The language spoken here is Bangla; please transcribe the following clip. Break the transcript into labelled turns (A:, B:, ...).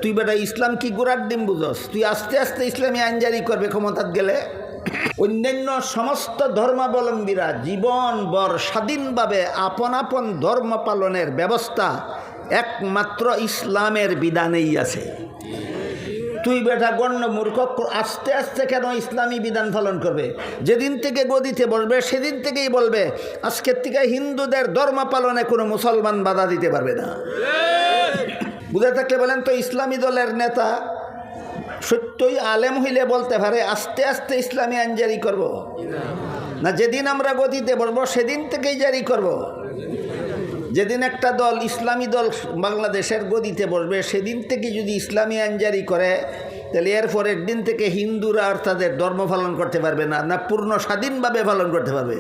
A: তুই বেটা ইসলাম কি গোড়ার ডিম বুঝস? তুই আস্তে আস্তে ইসলামী আইন জারি করবে ক্ষমতাত গেলে। অন্যান্য সমস্ত ধর্মাবলম্বীরা জীবনভর স্বাধীনভাবে আপন আপন ধর্ম পালনের ব্যবস্থা একমাত্র ইসলামের বিধানেই আছে। তুই বেটা গণ্য মূর্খ, আস্তে আস্তে কেন ইসলামী বিধান পালন করবে? যেদিন থেকে গদিতে বসবে সেদিন থেকেই বলবে আজকের থেকে হিন্দুদের ধর্ম পালনে কোনো মুসলমান বাধা দিতে পারবে না। বুঝে থাকলে বলেন তো, ইসলামী দলের নেতা সত্যই আলেম হইলে বলতে পারে আস্তে আস্তে ইসলামী আইন জারি করব না? যেদিন আমরা গদিতে বসবো সেদিন থেকেই জারি করব। যেদিন একটা দল ইসলামী দল বাংলাদেশের গদিতে বসবে সেদিন থেকে যদি ইসলামী আইন জারি করে, তাহলে এর পরের দিন থেকে হিন্দুরা আর তাদের ধর্ম পালন করতে পারবে না, না পূর্ণ স্বাধীনভাবে পালন করতে পারবে।